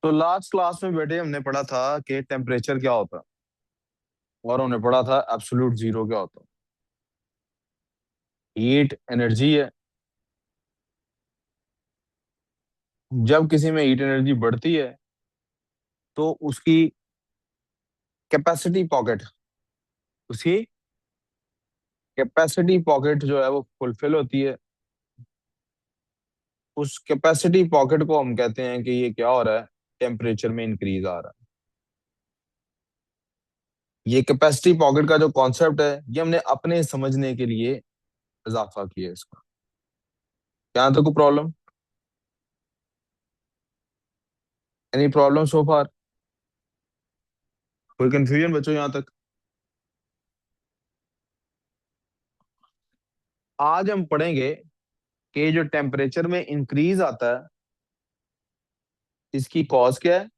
तो last class में बेटे हमने पढ़ा था कि टेम्परेचर क्या होता है, और हमने पढ़ा था एब्सोल्यूट जीरो क्या होता है। हीट एनर्जी है। जब किसी में हीट एनर्जी बढ़ती है तो उसकी कैपेसिटी पॉकेट उसकी कैपेसिटी पॉकेट जो है वो फुलफिल होती है। उस कैपेसिटी पॉकेट को हम कहते हैं कि ये क्या हो रहा है, टेम्परेचर में इंक्रीज आ रहा है। ये कैपेसिटी पॉकेट का जो कॉन्सेप्ट है ये हमने अपने समझने के लिए इजाफा किया है इसका। यहाँ तक कोई प्रॉब्लम? एनी प्रॉब्लम सो फार? कोई कंफ्यूजन बच्चों यहाँ तक? आज हम पढ़ेंगे कि जो टेम्परेचर में इंक्रीज आता है इसकी कॉज क्या है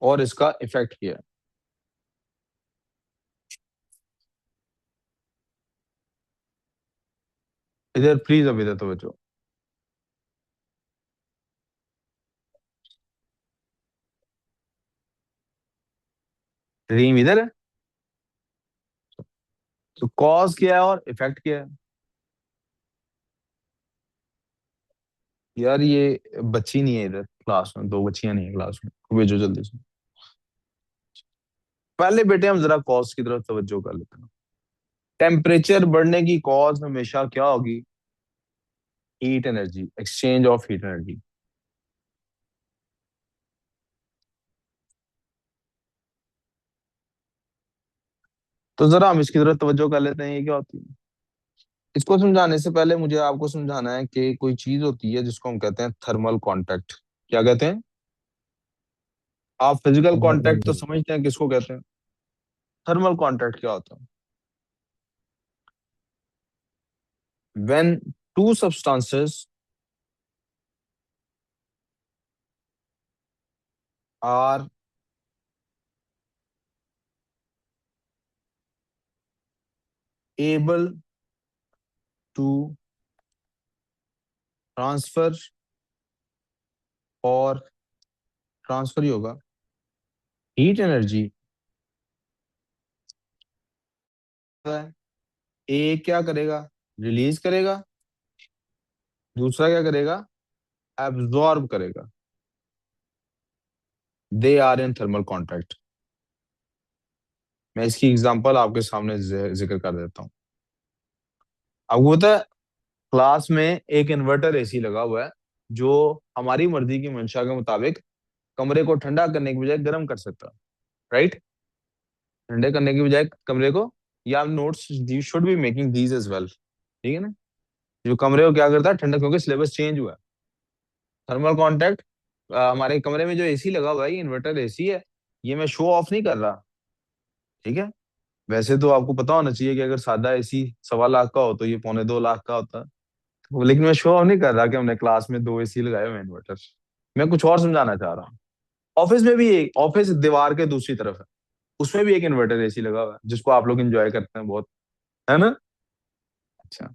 और इसका इफेक्ट क्या है। इधर प्लीज अभी इधर तो बच्चों, रीम इधर है। तो कॉज क्या है और इफेक्ट क्या है? यार ये बच्ची नहीं है इधर क्लास में, दो बच्चियां नहीं है क्लास में, भेजो जल्दी से। पहले बेटे हम जरा कॉज की तरफ तवज्जो कर लेते हैं। टेम्परेचर बढ़ने की कॉज हमेशा क्या होगी? Heat energy, exchange of heat energy. तो जरा हम इसकी तरफ तवज्जो कर लेते हैं, ये क्या होती है। इसको समझाने से पहले मुझे आपको समझाना है कि कोई चीज होती है जिसको हम कहते हैं थर्मल कांटेक्ट। क्या कहते हैं? आप फिजिकल कांटेक्ट तो समझते हैं, किसको कहते हैं? थर्मल कांटेक्ट क्या होता है? When two substances are able to transfer, और ट्रांसफर ही होगा, हीट एनर्जी। ए क्या करेगा? रिलीज करेगा। दूसरा क्या करेगा? एब्जॉर्ब करेगा। They are in thermal contact. मैं इसकी एग्जांपल आपके सामने जिक्र कर देता हूँ। अब वो होता है, क्लास में एक इन्वर्टर एसी लगा हुआ है जो हमारी मर्जी की मंशा के मुताबिक कमरे को ठंडा करने की बजाय गर्म कर सकता है। राइट? ठंडे करने की बजाय कमरे को, या notes should be making these as well, ठीक है ना। जो कमरे को क्या करता है ठंडा, क्योंकि सिलेबस चेंज हुआ है। थर्मल कांटेक्ट, हमारे कमरे में जो एसी लगा हुआ है, ये इन्वर्टर एसी है। ये मैं शो ऑफ नहीं कर रहा, ठीक है। वैसे तो आपको पता होना चाहिए कि अगर सादा एसी 1.25 लाख का हो तो ये 2.25 लाख का होता है। लेकिन मैं शो ऑफ नहीं कर रहा कि हमने क्लास में दो एसी लगाए हुए हैं इन्वर्टर। मैं कुछ और समझाना चाह रहा हूँ। ऑफिस में भी एक ऑफिस दीवार के दूसरी तरफ है, उसमें भी एक इन्वर्टर एसी लगा हुआ है जिसको आप लोग एंजॉय करते हैं बहुत, है ना। अच्छा,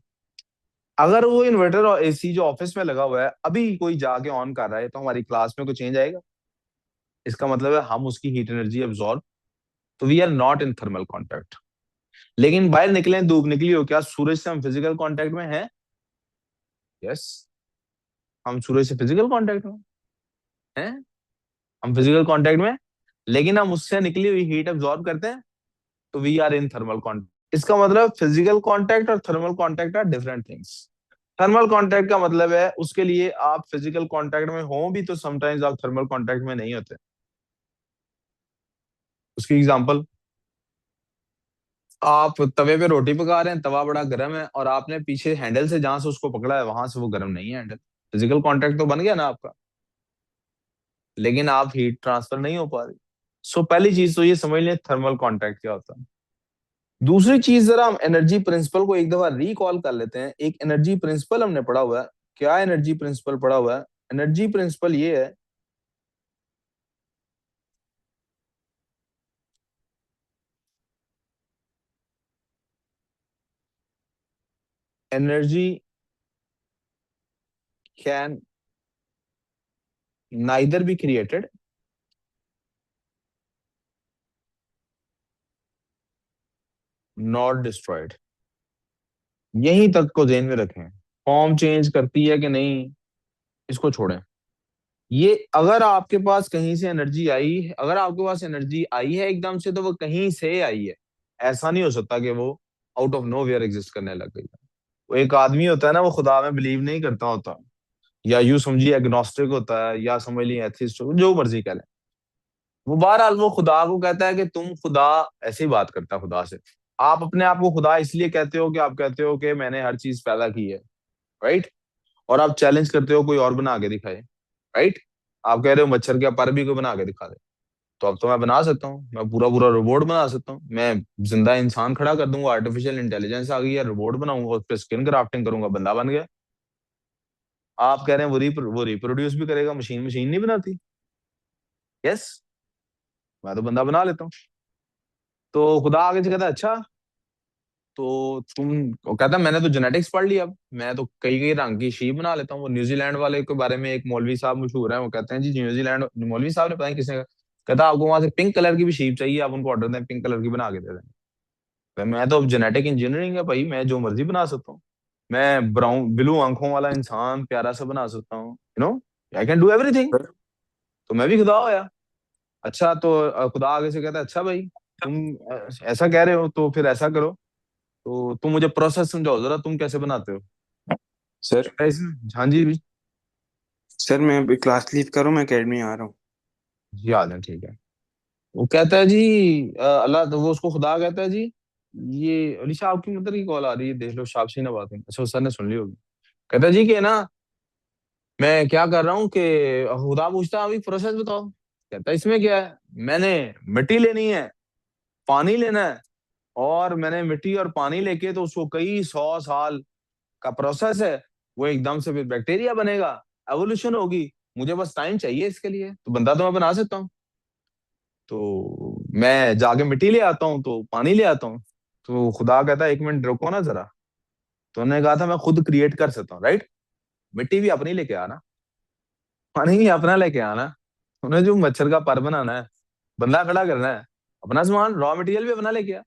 अगर वो इन्वर्टर और एसी जो ऑफिस में लगा हुआ है अभी कोई जाके ऑन कर रहा है तो हमारी क्लास में कोई चेंज आएगा? इसका मतलब है हम उसकी हीट एनर्जी एब्जॉर्ब, तो we are not in thermal contact. लेकिन बाहर निकले, धूप निकली हो, क्या सूरज से हम फिजिकल कांटेक्ट में हैं? यस, हम सूरज से फिजिकल कांटेक्ट में हैं। हम फिजिकल कांटेक्ट में, लेकिन हम उससे निकली हुई हीट एब्जॉर्ब करते हैं, तो we are in thermal contact. इसका मतलब फिजिकल कांटेक्ट और thermal contact are different things. Thermal contact का मतलब है उसके लिए आप फिजिकल कांटेक्ट में हो भी तो समटाइम्स आप थर्मल कांटेक्ट में नहीं होते। उसकी एग्जांपल, आप तवे पे रोटी पका रहे हैं, तवा बड़ा गर्म है और आपने पीछे हैंडल से जहां से उसको पकड़ा है वहां से वो गर्म नहीं है हैंडल। फिजिकल कांटेक्ट तो बन गया ना आपका, लेकिन आप हीट ट्रांसफर नहीं हो पा रही। सो पहली चीज तो ये समझ लें थर्मल कांटेक्ट क्या होता है। दूसरी चीज, जरा हम एनर्जी प्रिंसिपल को एक दफा रिकॉल कर लेते हैं। एक एनर्जी प्रिंसिपल हमने पढ़ा हुआ है। क्या एनर्जी प्रिंसिपल पढ़ा हुआ है? एनर्जी प्रिंसिपल ये है, energy can neither be created not destroyed. यहीं तक को ध्यान में रखें। फॉर्म चेंज करती है कि नहीं, इसको छोड़ें। ये अगर आपके पास कहीं से एनर्जी आई है, अगर आपके पास एनर्जी आई है एकदम से, तो वो कहीं से आई है। ऐसा नहीं हो सकता कि वो out of nowhere exist करने लग गई। वो एक आदमी होता है ना, वो खुदा में बिलीव नहीं करता होता, या यूं समझिए एग्नोस्टिक होता है, या समझ लीजिए एथिस्ट, जो मर्जी कह लें। वो बहरहाल वो खुदा को कहता है कि तुम खुदा, ऐसे ही बात करता है खुदा से। आप अपने आप को खुदा इसलिए कहते हो कि आप कहते हो कि मैंने हर चीज पैदा की है, राइट। और आप चैलेंज करते हो कोई और बना के दिखाए, राइट। आप कह रहे हो मच्छर के पर भी कोई बना के दिखा दे। तो अब तो मैं बना सकता हूँ, मैं पूरा पूरा रोबोट बना सकता हूँ, मैं जिंदा इंसान खड़ा कर दूंगा, आर्टिफिशियल इंटेलिजेंस आ गई है, रोबोट बनाऊंगा, उस पर स्किन क्राफ्टिंग करूंगा, बंदा बन गया। आप कह रहे हैं वो रिप्रोड्यूस भी करेगा, मशीन मशीन नहीं बनाती। यस, मैं तो बंदा बना लेता हूँ। तो खुदा आगे से कहता है अच्छा, तो तुम, वो कहता है मैंने तो जेनेटिक्स पढ़ लिया, अब मैं तो कई कई रंग की शीप बना लेता हूँ। वो न्यूजीलैंड वाले के बारे में एक मौलवी साहब मशहूर है, वो कहते हैं जी न्यूजीलैंड मौलवी साहब ने पता नहीं किसने कहा, कहता आपको वहां से पिंक कलर की भी शीप चाहिए, आप उनको ऑर्डर दें, पिंक कलर की बना के दे दें। मैं तो अब जेनेटिक इंजीनियरिंग है भाई, मैं जो मर्जी बना सकता हूँ। मैं ब्राउन ब्लू आंखों वाला इंसान प्यारा सा बना सकता हूँ, you know, I can do everything. तो मैं भी खुदा होया। अच्छा, तो खुदा आगे से कहता है अच्छा भाई, तुम ऐसा कह रहे हो तो फिर ऐसा करो, तो तुम मुझे प्रोसेस समझाओ जरा, तुम कैसे बनाते हो। सर। कहता है इसमें हाँ जी भी। सर मैं अभी क्लास लीव कर रहा हूँ, मैं अकेडमी आ रहा हूँ। याद है, ठीक है। वो कहता है जी अल्लाह, तो वो उसको खुदा कहता है जी, ये अलीशा आपकी मदर की कॉल आ रही है, देख लो शाबशी ना बात है। अच्छा, उस सर ने सुन ली होगी। कहता है जी कि ना, मैं क्या कर रहा हूँ कि खुदा पूछता है अभी प्रोसेस बताओ। कहता है इसमें क्या है, मैंने मिट्टी लेनी है, पानी लेना है, और मैंने मिट्टी और पानी लेके तो उसको कई 100 साल का प्रोसेस है, वो एकदम से फिर बैक्टीरिया बनेगा, एवोल्यूशन होगी। मुझे बस टाइम चाहिए इसके लिए, तो बंदा तो मैं बना सकता हूँ। तो मैं जाके मिट्टी ले आता हूँ, तो पानी ले आता हूँ। तो खुदा कहता है एक मिनट रुको ना जरा। तो उन्होंने कहा था मैं खुद क्रिएट कर सकता हूँ, राइट। मिट्टी भी अपनी लेके आना, पानी भी अपना लेके आना, उन्हें जो मच्छर का पर बनाना है, बंदा खड़ा करना है, अपना सामान रॉ मटेरियल भी अपना लेके आ।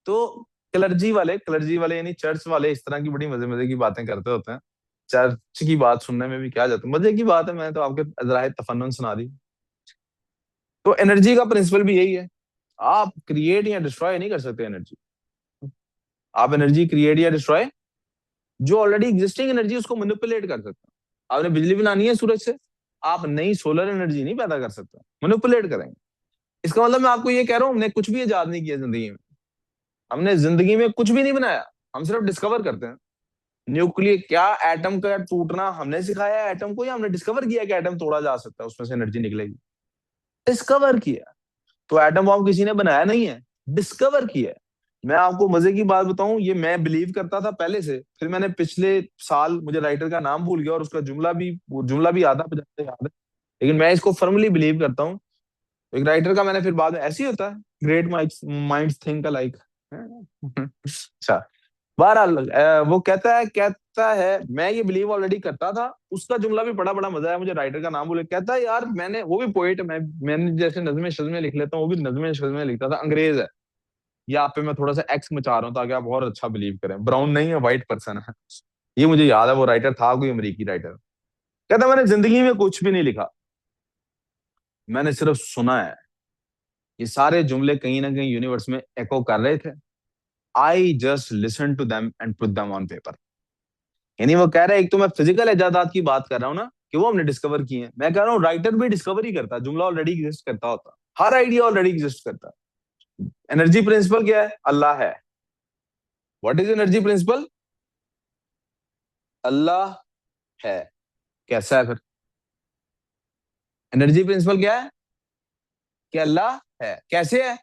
तो क्लर्जी वाले यानी चर्च वाले इस तरह की बड़ी मजे मजे की बातें करते होते हैं। चर्च की बात सुनने में भी क्या जाता है, मजे की बात है, मैंने तो आपके जराए तफन्नुन सुना दी। तो एनर्जी का प्रिंसिपल भी यही है, आप क्रिएट या डिस्ट्रॉय नहीं कर सकते एनर्जी। आप एनर्जी क्रिएट या डिस्ट्रॉय, जो ऑलरेडी एग्जिस्टिंग एनर्जी उसको मैनिपुलेट कर सकते हैं। आपने बिजली बनानी है सूरज से, आप नई सोलर एनर्जी नहीं पैदा कर सकते, मैनिपुलेट करेंगे। इसका मतलब मैं आपको ये कह रहा हूँ, हमने कुछ भी इजाद नहीं किया जिंदगी में। हमने जिंदगी में कुछ भी नहीं बनाया, हम सिर्फ डिस्कवर करते हैं। न्यूक्लियर क्या, एटम का टूटना हमने सिखाया है एटम को, या हमने डिस्कवर किया कि एटम तोड़ा जा सकता है, उसमें से एनर्जी निकलेगी। डिस्कवर किया। तो एटम बॉम्ब किसी ने बनाया नहीं है, डिस्कवर किया है। मैं आपको मजे की बात बताऊं, ये मैं बिलीव करता था पहले से, फिर मैंने पिछले साल, मुझे राइटर का नाम भूल गया और उसका जुमला भी आधा पचास याद है, लेकिन मैं इसको फर्मली बिलीव करता हूँ। एक राइटर का मैंने फिर बाद में, ऐसे ही होता है, ग्रेट माइंड्स थिंक अलाइक। अच्छा, बहरहाल वो कहता है मैं ये बिलीव ऑलरेडी करता था। उसका जुमला भी बड़ा बड़ा मजा है, मुझे राइटर का नाम बोले, कहता है यार मैंने, वो भी पोएट, मैंने जैसे नज़में शज़में लिख लेता हूँ, वो भी नज़में शज़में लिखता था, अंग्रेज है। या आप पे मैं थोड़ा सा एक्स मचा रहा हूँ ताकि आप और अच्छा बिलीव करें, ब्राउन नहीं है, व्हाइट पर्सन है। ये मुझे याद है, वो राइटर था कोई अमेरिकी राइटर। कहता मैंने जिंदगी में कुछ भी नहीं लिखा, मैंने सिर्फ सुना है। ये सारे जुमले कहीं ना कहीं यूनिवर्स में एको कर रहे थे। I just listen to them and put them on paper. यानी वो कह रहा है, एक तो मैं फिजिकल इजादात की बात कर रहा हूँ ना, कि वो हमने डिस्कवर की है, मैं कह रहा हूँ राइटर भी डिस्कवर ही करता, जुमला ऑलरेडी एग्जिस्ट करता होता, हर आइडिया ऑलरेडी एग्जिस्ट करता। एनर्जी प्रिंसिपल क्या है, अल्लाह है। व्हाट इज एनर्जी प्रिंसिपल, अल्लाह है। कैसा है फिर, एनर्जी प्रिंसिपल क्या है, कि अल्लाह है। कैसे है,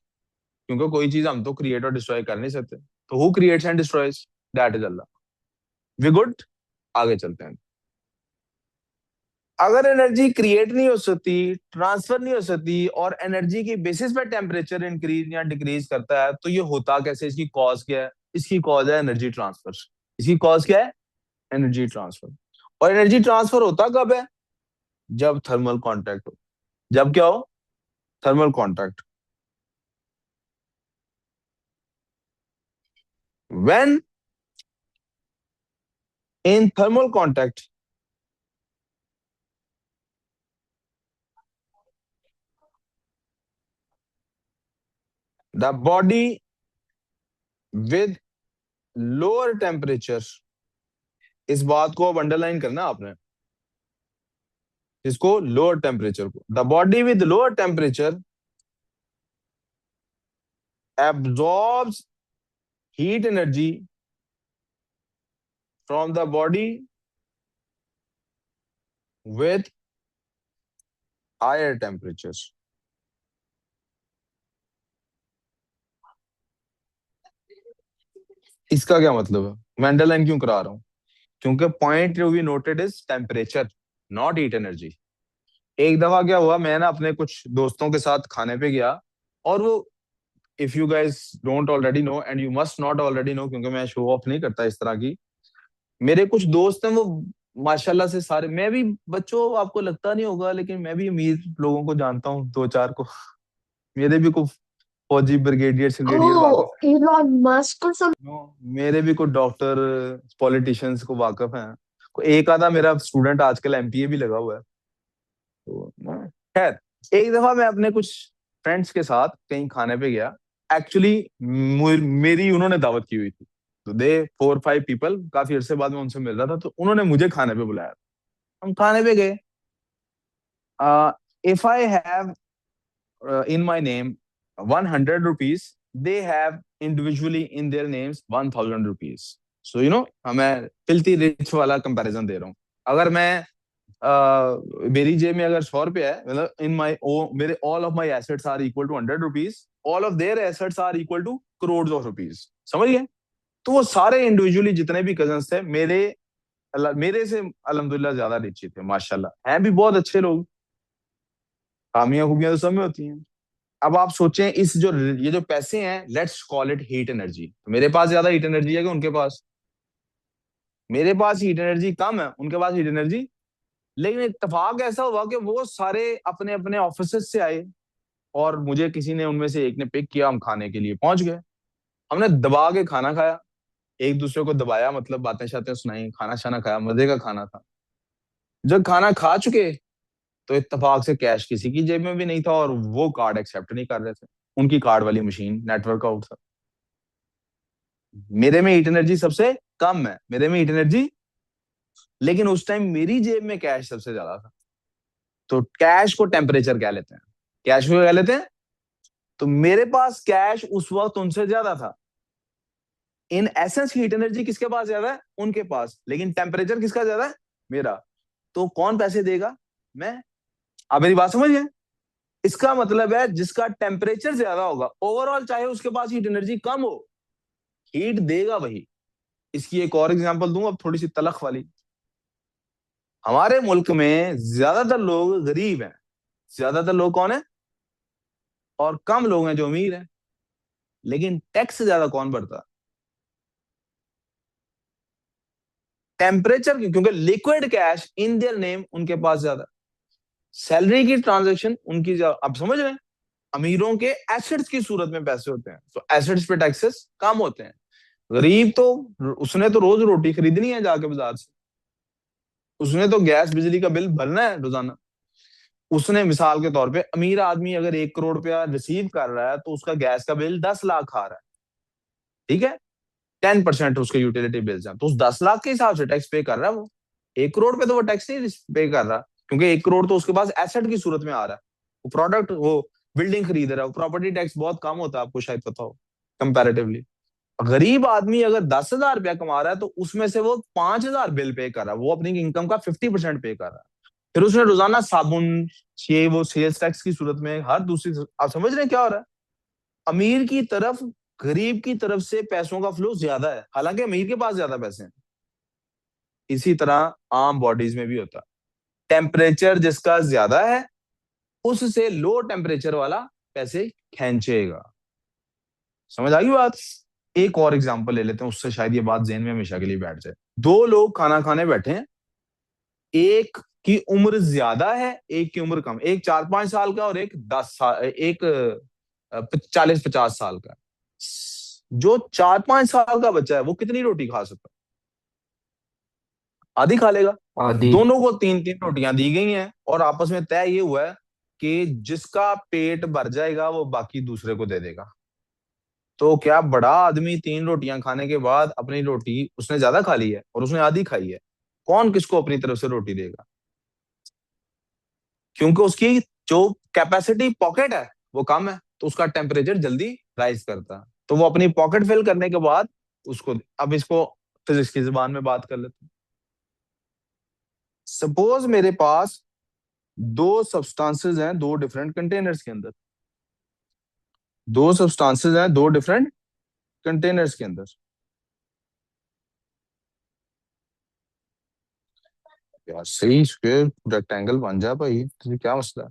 क्योंकि कोई चीज हम तो क्रिएट और डिस्ट्रॉय कर नहीं सकते, तो who creates and destroys, that is Allah. We good, आगे चलते हैं। अगर एनर्जी क्रिएट नहीं हो सकती, ट्रांसफर नहीं हो सकती, और एनर्जी की बेसिस पे टेम्परेचर इंक्रीज या डिक्रीज करता है, तो ये होता कैसे, इसकी कॉज क्या है। इसकी कॉज है एनर्जी ट्रांसफर। इसकी कॉज क्या है, एनर्जी ट्रांसफर। और एनर्जी ट्रांसफर होता कब है, जब थर्मल कांटेक्ट हो। जब क्या हो? Thermal contact. When in thermal contact the body with lower temperature, इस बात को अब अंडरलाइन करना आपने, इसको लोअर टेम्परेचर को, the body with lower temperature absorbs heat energy from the body with higher temperatures। इसका क्या मतलब है? मैं अंडरलाइन क्यों करा रहा हूं? क्योंकि point to be noted is temperature, not heat energy. एक दफा क्या हुआ, मैं ना अपने कुछ दोस्तों के साथ खाने पे गया, और वो, if you guys don't already know and you must not already know, क्योंकि मैं शो ऑफ नहीं करता इस तरह की, मेरे कुछ दोस्त हैं वो माशाल्लाह से सारे, मैं भी, बच्चों आपको लगता नहीं होगा लेकिन मैं भी अमीर लोगों को जानता हूँ, दो चार को। मेरे भी कुछ फौजी ब्रिगेडियर ब्रिगेडियर वाकफ ओह, इलॉन मस्क और सब। है, मेरे भी कुछ डॉक्टर पॉलिटिशियंस को वाकफ हैं, एक आधा मेरा स्टूडेंट आजकल एमपीए भी लगा हुआ है। तो खैर, एक दफा मैं अपने कुछ फ्रेंड्स के साथ कहीं खाने पे गया। एक्चुअली मेरी उन्होंने दावत की हुई थी, तो दे 4 5 पीपल, काफी अरसे बाद में उनसे मिल रहा था, तो उन्होंने मुझे खाने पे बुलाया। हम खाने पे गए। If I have in my name 100 rupees, they have individually in their names 1000 rupees। So मैं फिल्थी रिच वाला कंपैरिजन दे रहा हूँ। अगर मैं मेरी जेब में अगर 100 रुपया है, मतलब इन माई ओ मेरे all of my assets are equal to 100 rupees, all of their assets are equal to crore of rupees, समझ गए? तो वो सारे इंडिविजुअली जितने भी कजन थे मेरे, मेरे से अल्हम्दुलिल्लाह ज्यादा रिच थे, माशाल्लाह हैं भी बहुत अच्छे लोग। खामियां खूबियां तो सब में होती हैं। अब आप सोचें, इस जो ये जो पैसे हैं, let's call it heat energy, मेरे पास ज्यादा हीट एनर्जी है कि उनके पास? मेरे पास हीट एनर्जी कम है, उनके पास हीट एनर्जी। लेकिन इत्तेफाक ऐसा हुआ कि वो सारे अपने अपने ऑफिस से आए, और मुझे किसी ने, उनमें से एक ने पिक किया, हम खाने के लिए पहुंच गए। हमने दबा के खाना खाया, एक दूसरे को दबाया, मतलब बातें शातें सुनाई, खाना शाना खाया, मजे का खाना था। जब खाना खा चुके, तो इत्तेफाक से कैश किसी की जेब में भी नहीं था, और वो कार्ड एक्सेप्ट नहीं कर रहे थे, उनकी कार्ड वाली मशीन नेटवर्क आउट था। मेरे में हीट एनर्जी सबसे कम है, मेरे में हीट एनर्जी, लेकिन उस टाइम मेरी जेब में कैश सबसे ज्यादा था। तो कैश को टेम्परेचर कह लेते हैं, कैश को कह लेते हैं। तो मेरे पास कैश उस वक्त उनसे ज्यादा था। इन एसेंस हीट एनर्जी किसके पास ज्यादा है? उनके पास। लेकिन टेम्परेचर किसका ज्यादा है? मेरा। तो कौन पैसे देगा? मैं। आप मेरी बात समझ गए? इसका मतलब है जिसका टेम्परेचर ज्यादा होगा, ओवरऑल चाहे उसके पास हीट एनर्जी कम हो, हीट देगा वही। इसकी एक और एग्जांपल दूं, अब थोड़ी सी तलख वाली। हमारे मुल्क में ज्यादातर लोग गरीब हैं। ज्यादातर लोग कौन है? और कम लोग हैं जो अमीर हैं। लेकिन टैक्स ज्यादा कौन भरता? टेम्परेचर, क्योंकि liquid cash in their name उनके पास ज्यादा। सैलरी की ट्रांजैक्शन उनकी ज्यादा। आप समझ रहे हैं? अमीरों के एसेट्स की सूरत में पैसे होते हैं, तो एसेट्स पे टैक्सेस कम होते हैं। गरीब तो, उसने तो रोज रोटी खरीदनी है जाके बाजार से, उसने तो गैस बिजली का बिल भरना है रोजाना। उसने मिसाल के तौर पे, अमीर आदमी अगर 1 करोड़ रुपया रिसीव कर रहा है, तो उसका गैस का बिल 10 लाख आ रहा है, ठीक है? 10% उसके यूटिलिटी बिल्स हैं, तो उस 10 लाख के हिसाब से टैक्स पे कर रहा है वो। 1 करोड़ पे तो वो टैक्स नहीं पे कर रहा, क्योंकि 1 करोड़ तो उसके पास एसेट की सूरत में आ रहा है। वो प्रोडक्ट, वो बिल्डिंग खरीद रहा है, वो प्रॉपर्टी टैक्स बहुत कम होता है, आपको शायद पता हो, कंपैरेटिवली। गरीब आदमी अगर 10,000 रुपया कमा रहा है, तो उसमें से वो 5,000 बिल पे कर रहा है, वो अपनी इनकम का 50% पे कर रहा है। फिर उसने रोजाना साबुन, ये वो सेल्स टैक्स की सूरत में हर दूसरी, आप समझ रहे हैं क्या हो रहा है? अमीर की तरफ, गरीब की तरफ से पैसों का फ्लो ज्यादा है, हालांकि अमीर के पास ज्यादा पैसे हैं। इसी तरह आम बॉडीज में भी होता है। टेम्परेचर जिसका ज्यादा है, उससे लो टेम्परेचर वाला पैसे खींचेगा। समझ आ गई बात? एक और एग्जांपल ले लेते हैं, उससे शायद ये बात जेहन में हमेशा के लिए बैठ जाए। दो लोग खाना खाने बैठे हैं। एक की उम्र ज्यादा है, एक की उम्र कम, एक 4-5 साल का और एक 10 साल, एक 40-50 साल का। जो 4-5 साल का बच्चा है वो कितनी रोटी खा सकता है? आधी खा लेगा। आदि। दोनों को 3-3 रोटियां दी गई हैं और आपस में तय ये हुआ है कि जिसका पेट भर जाएगा वो बाकी दूसरे को दे देगा। तो क्या बड़ा आदमी 3 रोटियां खाने के बाद अपनी रोटी उसने ज्यादा खा ली है और उसने आधी खाई है, कौन किसको अपनी तरफ से रोटी देगा? क्योंकि उसकी जो कैपेसिटी पॉकेट है वो कम है, तो उसका टेम्परेचर जल्दी राइज करता है। तो वो अपनी पॉकेट फिल करने के बाद उसको, अब इसको फिजिक्स की जुबान में बात कर लेते हैं। सपोज मेरे पास दो सब्सटेंसेस हैं दो डिफरेंट कंटेनर्स के अंदर, दो सब्सटेंसेस हैं दो डिफरेंट कंटेनर्स के अंदर। यार सही स्क्वायर रेक्टेंगल बन जाए भाई, तुझे क्या मसला है?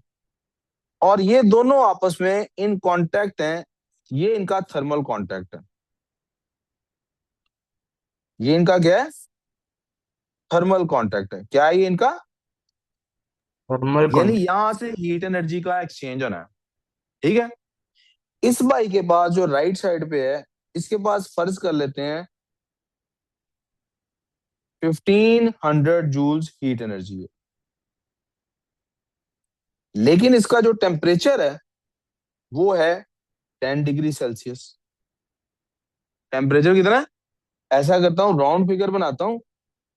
और ये दोनों आपस में इन कांटेक्ट हैं, ये इनका थर्मल कांटेक्ट है। ये इनका क्या है? थर्मल कांटेक्ट है। क्या है ये इनका? थर्मल यानी कॉन्टैक्ट। यहां से हीट एनर्जी का एक्सचेंज होना है। ठीक है। इस भाई के पास जो राइट साइड पे है, इसके पास फर्ज कर लेते हैं 1500 जूल्स हीट एनर्जी है, लेकिन इसका जो टेम्परेचर है वो है 10 डिग्री सेल्सियस। टेम्परेचर कितना है? ऐसा करता हूँ, राउंड फिगर बनाता हूँ।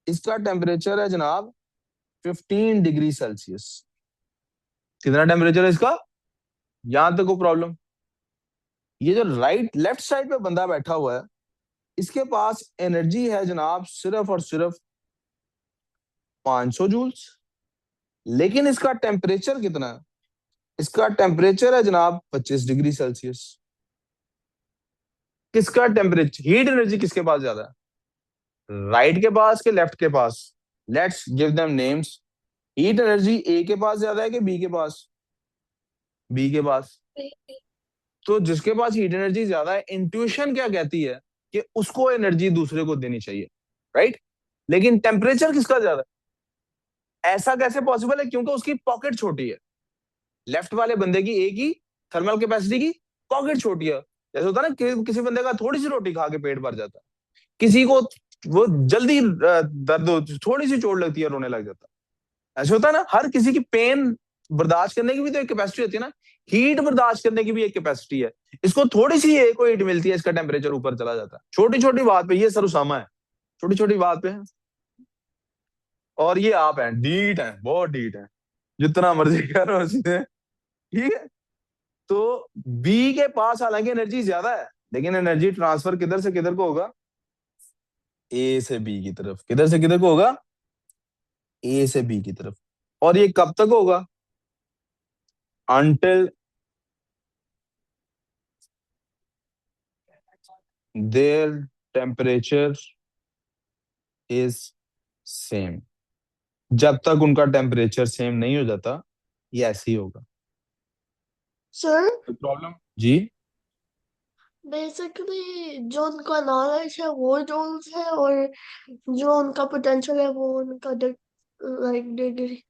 इसका टेम्परेचर है जनाब 15 डिग्री सेल्सियस। कितना टेम्परेचर है इसका? यहां तक को प्रॉब्लम। ये जो राइट लेफ्ट साइड पे बंदा बैठा हुआ है, इसके पास एनर्जी है जनाब सिर्फ और सिर्फ 500 जूल्स, लेकिन इसका टेम्परेचर कितना है? इसका टेम्परेचर है जनाब 25 डिग्री सेल्सियस। किसका टेम्परेचर, हीट एनर्जी किसके पास ज्यादा है, राइट के पास के लेफ्ट के पास? Let's give them names. Heat energy A के पास ज्यादा है कि बी के पास? बी के पास। तो जिसके पास हीट एनर्जी ज्यादा है, इंट्यूशन क्या कहती है कि उसको एनर्जी दूसरे को देनी चाहिए, राइट? लेकिन टेम्परेचर किसका ज्यादा है? ऐसा कैसे पॉसिबल है? क्योंकि उसकी पॉकेट छोटी है। लेफ्ट वाले बंदे की एक ही थर्मल कैपेसिटी की पॉकेट छोटी है। जैसे होता है ना किसी बंदे का थोड़ी सी रोटी खा के पेट भर जाता है, किसी को वो जल्दी दर्द थोड़ी सी चोट लगती है रोने लग जाता है। ऐसे होता है ना, हर किसी की पेन बर्दाश्त करने की भी तो एक कैपेसिटी होती है ना। हीट बर्दाश्त करने की भी एक कैपेसिटी है। इसको थोड़ी सी एक को हीट मिलती है, इसका टेम्परेचर ऊपर चला जाता है, छोटी छोटी बात पे। ये सरुसामा है, छोटी छोटी बात पे है। और ये आप हैं, डीट हैं, बहुत डीट हैं, जितना मर्जी करो उसने। ठीक है। तो बी के पास हालांकि एनर्जी ज्यादा है, लेकिन एनर्जी ट्रांसफर किधर से किधर को होगा? ए से बी की तरफ। किधर से किधर को होगा? ए से बी की तरफ। और ये कब तक होगा? until their temperature is same। जब तक उनका टेम्परेचर सेम नहीं हो जाता, ये ऐसे ही होगा। सर, कोई प्रॉब्लम जी? बेसिकली जो उनका नॉलेज है वो जूल्स है, और जो उनका पोटेंशियल है वो उनका लाइक डिग्री,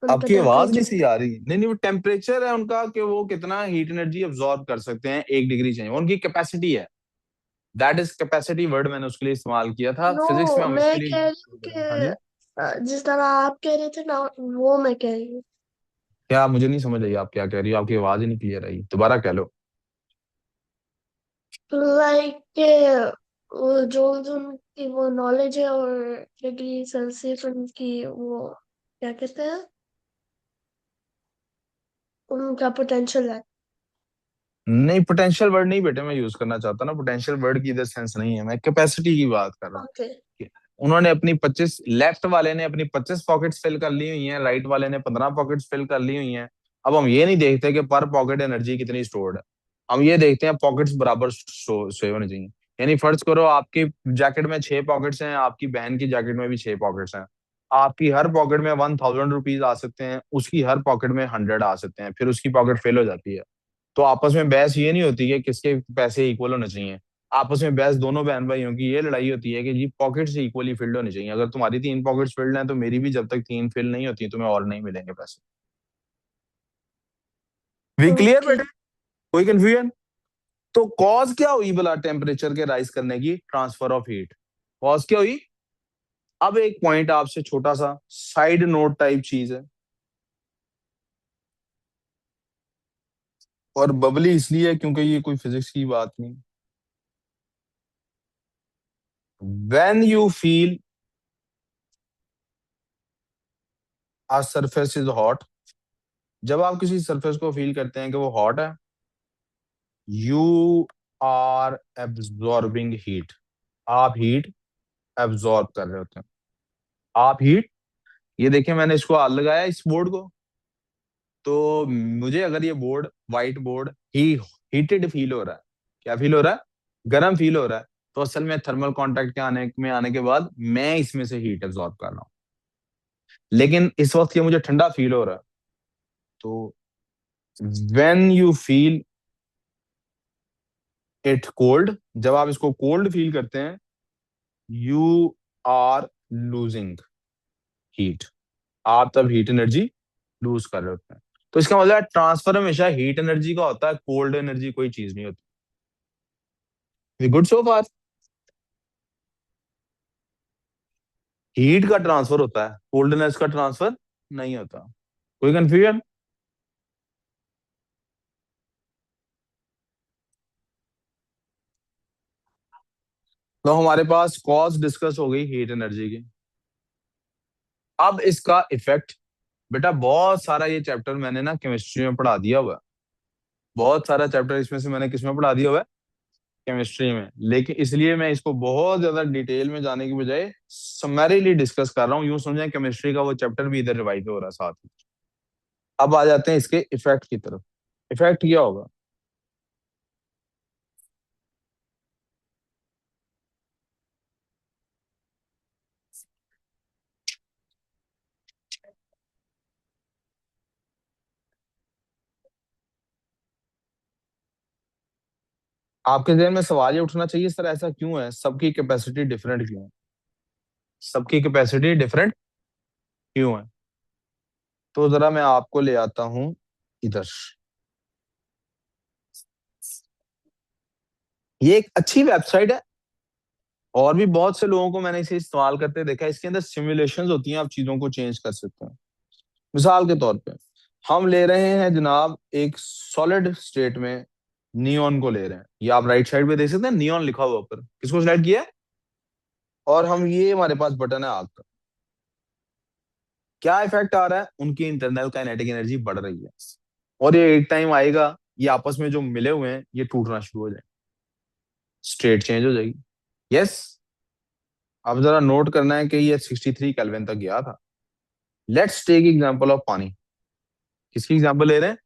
उनका आपकी आवाज नहीं टेम्परेचर। सही आ रही। नहीं नहीं, वो टेम्परेचर है उनका कि वो कितना हीट एनर्जी अब्सॉर्ब कर सकते हैं 1 डिग्री चाहिए, उनकी कैपेसिटी है। दैट इज कैपेसिटी वर्ड मैंने उसके लिए इस्तेमाल किया था, नो, फिजिक्स में हम मैं इसके लिए कह रही use हूँ करते हैं। हाँ जी। कि जिस तरह आप कह रहे थे ना, वो मैं कह रही हूँ। क्या? मुझे नहीं समझ आई आप क्या कह रही हो, आपकी आवाज ही नहीं क्लियर आई, दोबारा कह लो। लाइक जो उनकी वो नॉलेज है, और डिग्री सेल्सियस उनकी वो क्या कहते हैं, उनका पोटेंशियल है। नहीं, पोटेंशियल वर्ड नहीं बेटे मैं यूज करना चाहता ना, पोटेंशियल वर्ड की इधर सेंस नहीं है, मैं कैपेसिटी की बात कर रहा हूँ। ओके। कि उन्होंने अपनी 25, लेफ्ट वाले ने अपनी 25 पॉकेट्स फिल कर ली हुई हैं, राइट वाले ने 15 पॉकेट्स फिल कर ली हुई हैं। अब हम ये नहीं देखते कि पर पॉकेट एनर्जी कितनी स्टोर्ड है, हम ये देखते हैं पॉकेट्स बराबर सोए होने चाहिए। यानी फर्ज करो आपकी जैकेट में 6 पॉकेट्स हैं, आपकी बहन की जैकेट में भी 6 पॉकेट्स हैं। आपकी हर पॉकेट में 1000 रुपीज आ सकते हैं, उसकी हर पॉकेट में 100 आ सकते हैं, फिर उसकी पॉकेट फेल हो जाती है। तो आपस में बहस ये नहीं होती कि किसके पैसे इक्वल होने चाहिए। आपस में बहस दोनों बहन भाइयों की ये लड़ाई होती है कि जी पॉकेट्स इक्वली फिल्ड होनी चाहिए, अगर तुम्हारी 3 पॉकेट्स फिल्ड हैं तो मेरी भी जब तक 3 फिल नहीं होती तुम्हें और नहीं मिलेंगे पैसे। We clear okay. बेटे? कोई कंफ्यूजन? तो कॉज क्या हुई भला टेम्परेचर के राइज करने की? Transfer of heat. कॉज क्या हुई? अब एक पॉइंट आपसे छोटा सा साइड नोट टाइप चीज है, और बबली इसलिए है क्योंकि ये कोई फिजिक्स की बात नहीं। When you feel a surface is hot, जब आप किसी सरफेस को फील करते हैं कि वो हॉट है, यू आर एब्जॉर्बिंग हीट। आप हीट एब्जॉर्ब कर रहे होते हैं। आप हीट, ये देखिए मैंने इसको हाथ लगाया इस बोर्ड को, तो मुझे अगर ये बोर्ड, व्हाइट बोर्ड ही हीटेड फील हो रहा है, क्या फील हो रहा है? गर्म फील हो रहा है, तो असल में थर्मल कांटेक्ट के आने के बाद मैं इसमें से हीट एब्जॉर्ब कर रहा हूँ। लेकिन इस वक्त ये मुझे ठंडा फील हो रहा है, तो when you feel it cold, जब आप इसको कोल्ड फील करते हैं, यू आर लूजिंग हीट। आप तब हीट एनर्जी लूज कर रहे होते हैं। तो इसका मतलब है ट्रांसफर हमेशा हीट एनर्जी का होता है, कोल्ड एनर्जी कोई चीज नहीं होती। We good so far? Heat का ट्रांसफर होता है, कोल्डनेस का ट्रांसफर नहीं होता। कोई कंफ्यूजन? तो हमारे पास कॉज डिस्कस हो गई हीट एनर्जी की। अब इसका इफेक्ट, बेटा बहुत सारा ये चैप्टर मैंने ना केमिस्ट्री में पढ़ा दिया हुआ है। बहुत सारा चैप्टर इसमें से मैंने किसमें पढ़ा दिया हुआ है? केमिस्ट्री में। लेकिन इसलिए मैं इसको बहुत ज्यादा डिटेल में जाने की बजाय समरीली डिस्कस कर रहा हूँ, यूं समझें केमिस्ट्री का वो चैप्टर भी इधर रिवाइज हो रहा है साथ में। अब आ जाते हैं इसके इफेक्ट की तरफ। इफेक्ट क्या होगा? आपके जहन में सवाल ये उठना चाहिए सर ऐसा क्यों है, सबकी कैपेसिटी डिफरेंट क्यों है? सबकी कैपेसिटी डिफरेंट क्यों है? तो जरा मैं आपको ले आता हूं इधर। ये एक अच्छी वेबसाइट है, और भी बहुत से लोगों को मैंने इसे इस्तेमाल करते देखा है। इसके अंदर सिमुलेशंस होती हैं, आप चीजों को चेंज कर सकते हैं। मिसाल के तौर पे हम ले रहे हैं जनाब एक सॉलिड स्टेट में नियॉन को ले रहे हैं, ये आप राइट साइड पे देख सकते हैं नियॉन लिखा हुआ ऊपर, किसको सिलेक्ट किया है? और हम, ये हमारे पास बटन है आग का। क्या इफेक्ट आ रहा है? उनकी इंटरनल काइनेटिक एनर्जी बढ़ रही है, और ये एक टाइम आएगा ये आपस में जो मिले हुए हैं ये टूटना शुरू हो जाए, स्टेट चेंज हो जाएगी। यस। अब जरा नोट करना है कि ये 63 केल्विन तक गया था। लेट्स टेक एग्जांपल ऑफ पानी। किसकी एग्जांपल ले रहे हैं?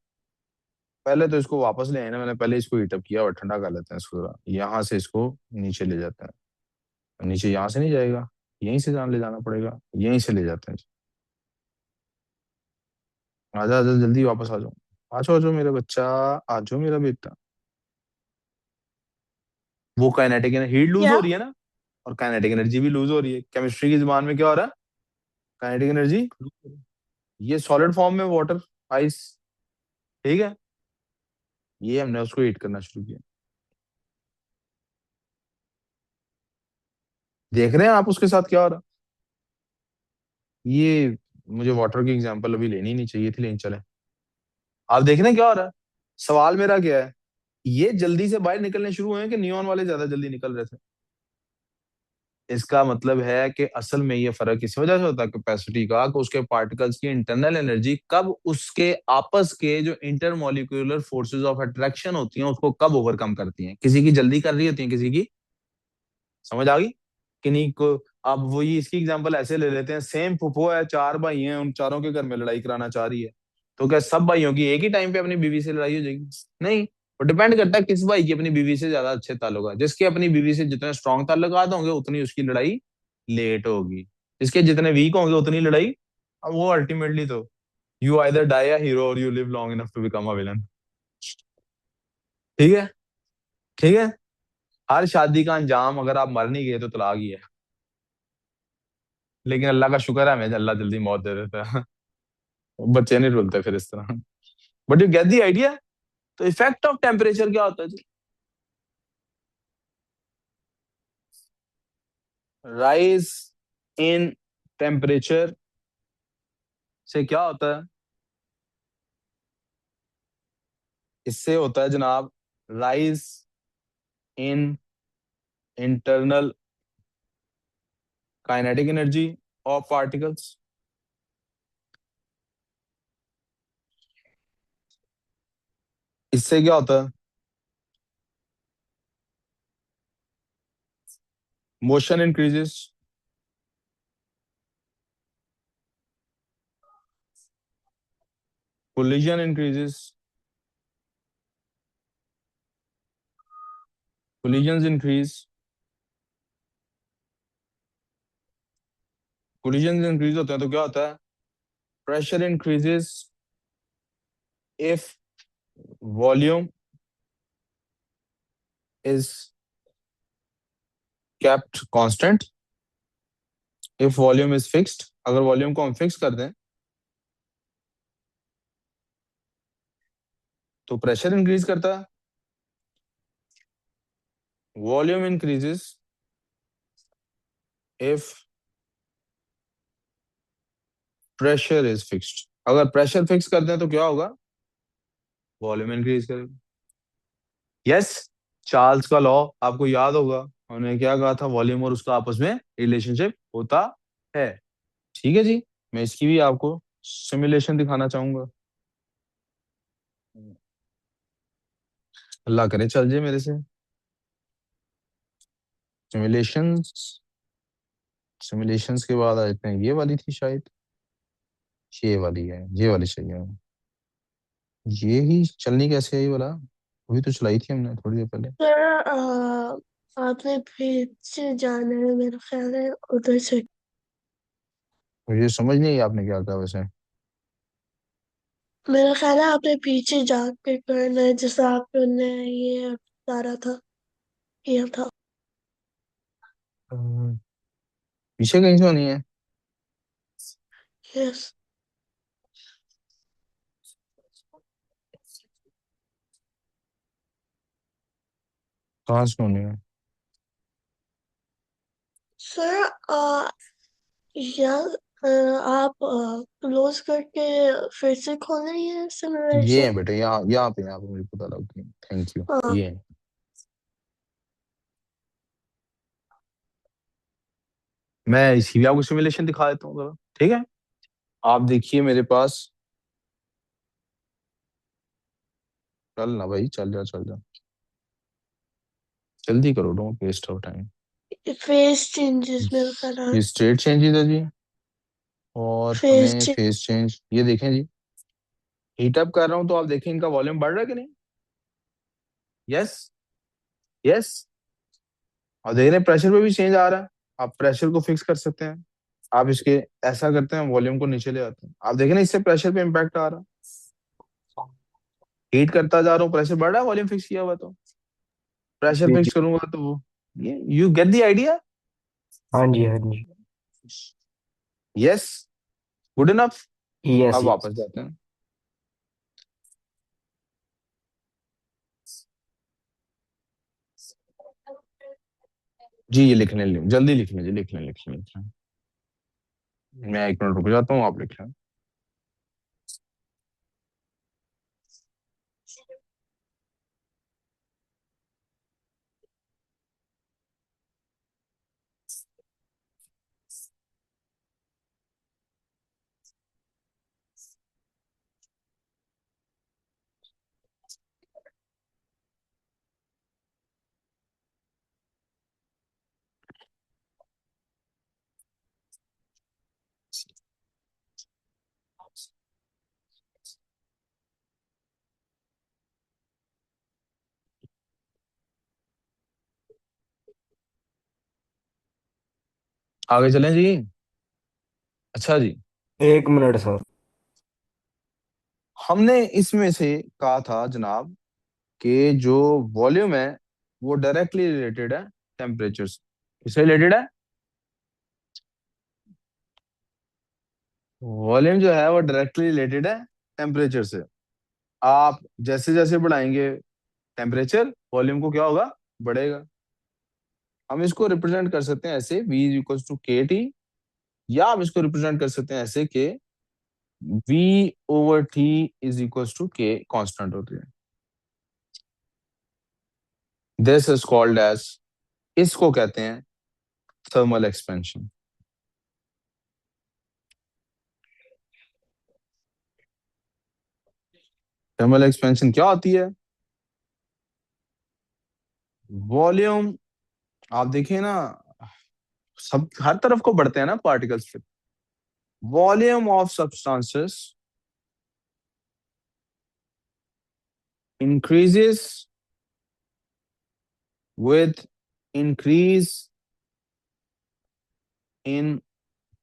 पहले तो इसको वापस ले आए ना, मैंने पहले इसको हीटअप किया और ठंडा कर लेते हैं इसको जरा। यहाँ से इसको नीचे ले जाते हैं, नीचे यहाँ से नहीं जाएगा, यहीं से जान ले जाना पड़ेगा, यहीं से ले जाते हैं। आजा आजा जल्दी वापस आ जाओ। आ जाओ आ जाओ मेरा बच्चा, आ जाओ मेरा बेटा। वो काइनेटिक हीट लूज क्या? हो रही है ना, और काइनेटिक एनर्जी भी लूज हो रही है। केमिस्ट्री की जुबान में क्या हो रहा है? Kinetic energy. ये सॉलिड फॉर्म में वाटर, आइस, ठीक है, ये हमने उसको हीट करना शुरू किया। देख रहे हैं आप उसके साथ क्या हो रहा है? ये मुझे वाटर की एग्जांपल अभी लेनी नहीं चाहिए थी, लेकिन चले। आप देख रहे हैं क्या हो रहा है? सवाल मेरा क्या है, ये जल्दी से बाहर निकलने शुरू हुए हैं कि नियॉन वाले ज्यादा जल्दी निकल रहे थे? इसका मतलब है कि असल में ये फर्क इस वजह से होता है कैपेसिटी का, कि उसके पार्टिकल्स की इंटरनल एनर्जी कब उसके आपस के जो इंटरमोलिकुलर फोर्सेस ऑफ अट्रैक्शन होती हैं उसको कब ओवरकम करती हैं। किसी की जल्दी कर रही होती है, किसी की, समझ आ गई? किन्हीं को। अब वही इसकी एग्जांपल ऐसे ले लेते हैं, सेम फुफो है, 4 भाई हैं, उन चारों के घर में लड़ाई कराना चाह रही है, तो क्या सब भाइयों की एक ही टाइम पे अपनी बीवी से लड़ाई हो जाएगी? नहीं। वो डिपेंड करता है किस भाई की अपनी बीवी से ज्यादा अच्छे ताल्लुक है। जिसके अपनी बीवी से जितने स्ट्रांग ताल्लुकात होंगे उतनी उसकी लड़ाई लेट होगी, जिसके जितने वीक होंगे उतनी लड़ाई। अब वो अल्टीमेटली तो you either die a hero और you live long enough to become a villain. ठीक है? ठीक है। हर शादी का अंजाम अगर आप मर नहीं गए तो तलाक ही है। लेकिन अल्लाह का शुक्र है हमें, अल्लाह जल्दी मौत दे देता है। बच्चे नहीं रुलते फिर इस तरह। But you get the idea. तो इफेक्ट ऑफ टेम्परेचर क्या होता है जी? राइज इन टेम्परेचर से क्या होता है? इससे होता है जनाब, rise in internal kinetic energy of particles. इससे क्या होता है? Motion increases, collision increases, collision increase, collision increase होते हैं तो क्या होता है? Pressure increases if volume is kept constant, if volume is fixed, अगर वॉल्यूम को हम फिक्स कर दें तो प्रेशर इंक्रीज करता है। Volume increases if pressure is fixed, अगर प्रेशर फिक्स कर दें तो क्या होगा? वॉल्यूम इंक्रीज करेगा। यस, चार्ल्स का लॉ आपको याद होगा, उन्होंने क्या कहा था? वॉल्यूम और उसका आपस में रिलेशनशिप होता है। ठीक है जी। मैं इसकी भी आपको सिमुलेशन दिखाना चाहूंगा। अल्लाह करे चल जाए मेरे से। सिमुलेशंस, सिमुलेशंस के बाद आते हैं, ये वाली थी शायद, ये वाली है, ये वाली चाहिए। ये ही चलनी कैसे है ये वाला? अभी तो चलाई थी हमने थोड़ी देर पहले। सर आपने पीछे जाना है मेरा ख्याल है उधर से। मुझे समझ नहीं आई आपने क्या कहा वैसे। मेरा ख्याल है आपने पीछे जाके करना है जैसा आपने ये सारा था किया था। हम्म, पीछे कहीं तो नहीं है। यस कहाँ से नहीं है? सर या आप क्लोज करके फिर से खोलें ये ये सिमुलेशन। है बेटे, यहाँ पे मुझे पता लग गया, थैंक यू। हाँ ये है। मैं इसी भी आपको सिमुलेशन दिखा देता हूँ जरा, ठीक है? आप देखिए मेरे पास। चल ना भाई, चल जा चल जा, जल्दी करो, don't waste of time. Phase changes मेरा ख्याल है। ये स्टेट चेंजेस है जी, और फेस हमें फेस चेंज, ये देखें जी, हीट अप कर रहा हूँ तो आप देखें इनका वॉल्यूम बढ़ रहा है कि नहीं? Yes, yes. और देख रहे हैं प्रेशर पे भी चेंज आ रहा है। आप प्रेशर को फिक्स कर सकते हैं। आप इसके ऐसा करते हैं, वॉल्यूम को नीचे ले आते हैं, आप देखें ना इससे प्रेशर पे इम्पैक्ट आ रहा है। हीट करता जा रहा हूँ, प्रेशर बढ़ रहा है, वॉल्यूम फिक्स किया हुआ तो प्रेशर जी फिक्स जी। करूंगा तो वो, ये यू गेट द आइडिया। हाँ जी, हाँ जी। Yes, good enough. यस अब यस। वापस जाते हैं। जी ये लिख लें, जल्दी लिख लें जी, लिख लें लिख लें लिख लें। मैं एक मिनट रुक जाता हूँ, आप लिख लें। आगे चलें जी। अच्छा जी, 1 मिनट सर। हमने इसमें से कहा था जनाब कि जो वॉल्यूम है वो डायरेक्टली रिलेटेड है टेम्परेचर से। किससे रिलेटेड है? वॉल्यूम जो है वो डायरेक्टली रिलेटेड है टेम्परेचर से। आप जैसे जैसे बढ़ाएंगे टेम्परेचर, वॉल्यूम को क्या होगा? बढ़ेगा। हम इसको रिप्रेजेंट कर सकते हैं ऐसे, V इज इक्वल टू के टी, या आप इसको रिप्रेजेंट कर सकते हैं ऐसे कि V over T is equal to k constant होती है। दिस इज कॉल्ड एज, इसको कहते हैं थर्मल एक्सपेंशन। थर्मल एक्सपेंशन क्या होती है? वॉल्यूम, आप देखिए ना, सब हर तरफ को बढ़ते हैं ना पार्टिकल्स फिर। Volume of substances increases with increase in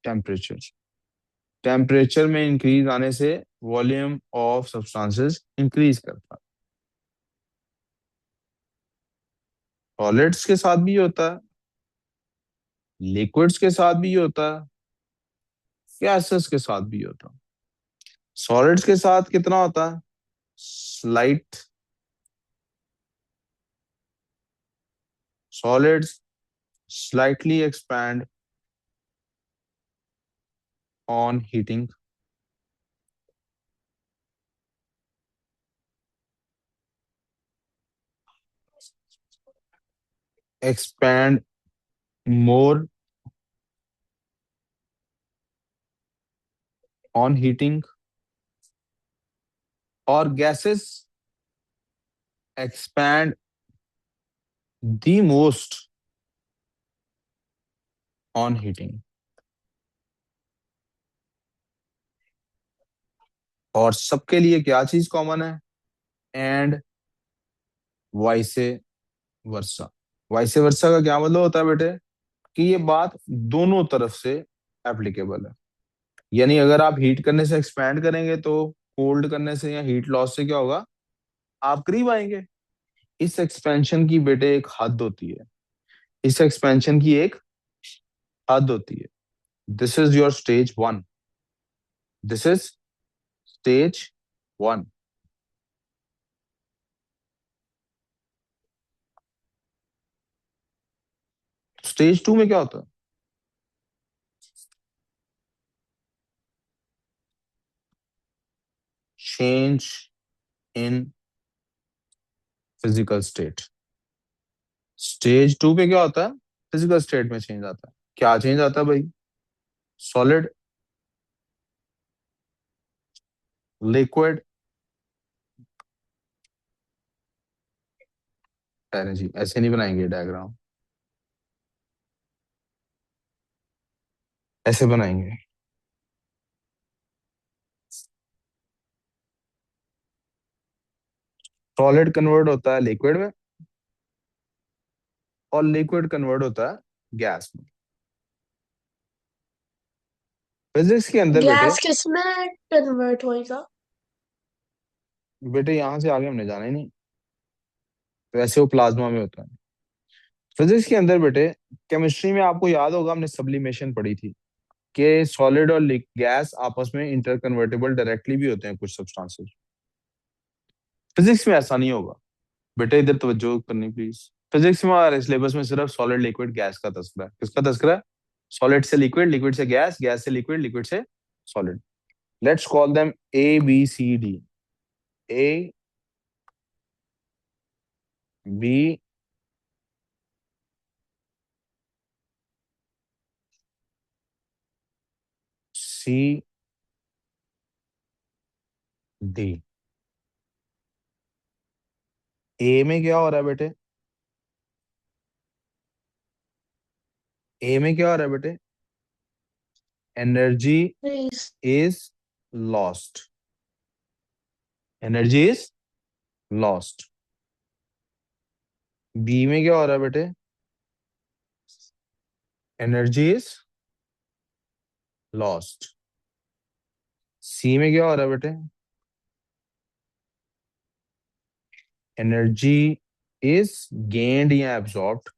temperature। Temperature में इंक्रीज आने से वॉल्यूम ऑफ सब्सटेंसेस इंक्रीज करता है। सॉलिड्स के साथ भी ये होता है, लिक्विड्स के साथ भी ये होता है, गैसेस के साथ भी ये होता है। सॉलिड्स के साथ कितना होता है? Slight. Solids slightly expand on heating, expand more on heating, और gases expand the most on heating। और सबके लिए क्या चीज कॉमन है? And vice versa. वाइसे वर्सा का क्या मतलब होता है बेटे? कि ये बात दोनों तरफ से एप्लीकेबल है। यानी अगर आप हीट करने से एक्सपैंड करेंगे तो कोल्ड करने से या हीट लॉस से क्या होगा? आप करीब आएंगे। इस एक्सपेंशन की बेटे एक हद होती है, इस एक्सपेंशन की एक हद होती है। This is your stage one, this is stage one. Stage two में क्या होता है? Change in physical state. Stage two पे क्या होता है? फिजिकल स्टेट में चेंज आता है। क्या चेंज आता है भाई? Solid, liquid, energy. ऐसे नहीं बनाएंगे डायग्राम, ऐसे बनाएंगे। सॉलिड कन्वर्ट होता है लिक्विड में, और लिक्विड कन्वर्ट होता है गैस में। फिजिक्स के अंदर बेटे, गैस किसमें कन्वर्ट होएगा? बेटे यहां से आगे हमने जाना ही नहीं, वैसे वो प्लाज्मा में होता है। फिजिक्स के अंदर बेटे, केमिस्ट्री में आपको याद होगा हमने सब्लिमेशन पढ़ी थी कि सॉलिड और गैस आपस में इंटरकन्वर्टेबल डायरेक्टली भी होते हैं कुछ सब्सटेंसेस। फिजिक्स में ऐसा नहीं होगा बेटे, इधर तवज्जो करनी प्लीज। फिजिक्स में हमारे सिलेबस में सिर्फ सॉलिड लिक्विड गैस का तस्करा है। किसका तस्करा है? सॉलिड से लिक्विड, लिक्विड से गैस, गैस से लिक्विड, लिक्विड से solid. Let's call them A B C D. A B C D. A में क्या हो रहा है बेटे? ए में क्या हो रहा है बेटे? Energy please. Is lost, energy is lost. B में क्या हो रहा है बेटे? Energy is lost. सी में क्या हो रहा है बेटे? एनर्जी इज गेन्ड या एब्सॉर्ब्ड,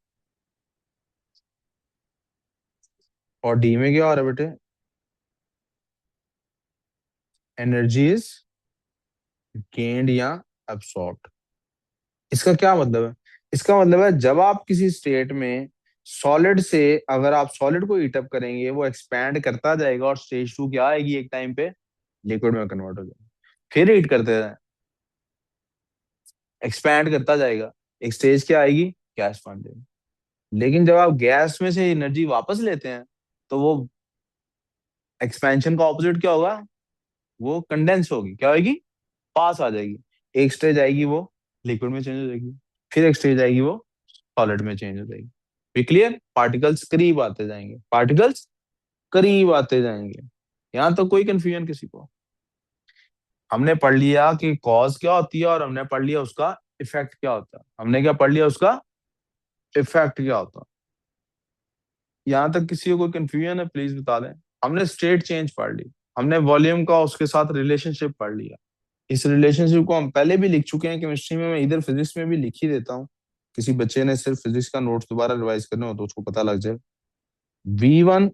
और डी में क्या हो रहा है बेटे, एनर्जी इज गेन्ड या एब्सॉर्ब्ड। इसका क्या मतलब है? इसका मतलब है जब आप किसी स्टेट में सॉलिड से, अगर आप सॉलिड को हीट अप करेंगे वो एक्सपैंड करता जाएगा और स्टेज टू क्या आएगी एक टाइम पे, लिक्विड में कन्वर्ट हो जाएगा। फिर हीट करते जाए, एक्सपैंड करता जाएगा, एक स्टेज क्या आएगी, गैस बन जाएगी। लेकिन जब आप गैस में से एनर्जी वापस लेते हैं तो वो एक्सपेंशन का ऑपोजिट क्या होगा, वो कंडेंस होगी, क्या होगी, पास आ जाएगी। एक स्टेज आएगी वो लिक्विड में चेंज हो जाएगी, फिर एक स्टेज आएगी वो सॉलिड में चेंज हो जाएगी। भी क्लियर, पार्टिकल्स करीब आते जाएंगे, पार्टिकल्स करीब आते जाएंगे। यहां तो कोई कंफ्यूजन किसी को? हमने पढ़ लिया कि कॉज क्या होती है और हमने पढ़ लिया उसका इफेक्ट क्या होता है। हमने क्या पढ़ लिया, उसका इफेक्ट क्या होता है। यहां तक किसी को कोई कंफ्यूजन है प्लीज बता दें। हमने स्टेट चेंज पढ़ ली, हमने वॉल्यूम का उसके साथ रिलेशनशिप पढ़ लिया। इस रिलेशनशिप को हम पहले भी लिख चुके हैं केमिस्ट्री में, मैं इधर फिजिक्स में भी लिख ही देता हूँ। किसी बच्चे ने सिर्फ फिजिक्स का नोट्स दोबारा रिवाइज करना हो तो उसको पता लग जाए। V1,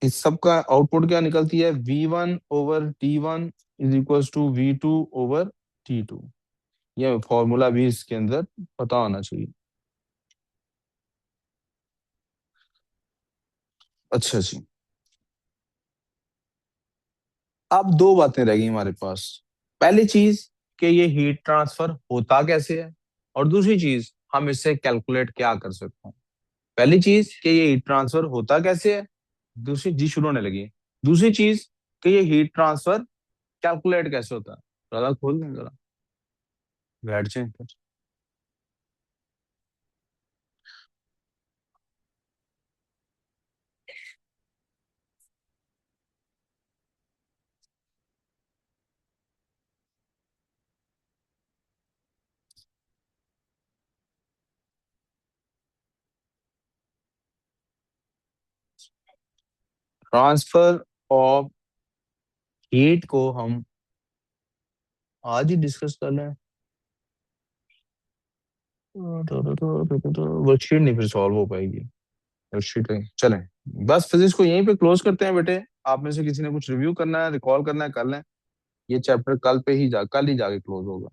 इस सब का आउटपुट क्या निकलती है, V1/T1 is equal to V2/T2। ये फॉर्मूला भी इसके अंदर पता होना चाहिए। अच्छा जी, अब दो बातें रह गई हमारे पास। पहली चीज कि ये हीट ट्रांसफर होता कैसे है, और दूसरी चीज हम इससे कैलकुलेट क्या कर सकते हैं। पहली चीज कि ये हीट ट्रांसफर होता कैसे है, दूसरी जी शुरू होने लगी है। दूसरी चीज कि ये हीट ट्रांसफर कैलकुलेट कैसे होता है। जरा खोल दें जरा, बैठ जाए। ट्रांसफर ऑफ हीट को हम आज ही डिस्कस कर लें। वर्कशीट नहीं फिर सॉल्व हो पाएगी, वर्कशीट नहीं चलें। बस फिजिक्स को यहीं पे क्लोज करते हैं बेटे। आप में से किसी ने कुछ रिव्यू करना है, रिकॉल करना है, कर लें। ये चैप्टर कल ही जाके क्लोज होगा।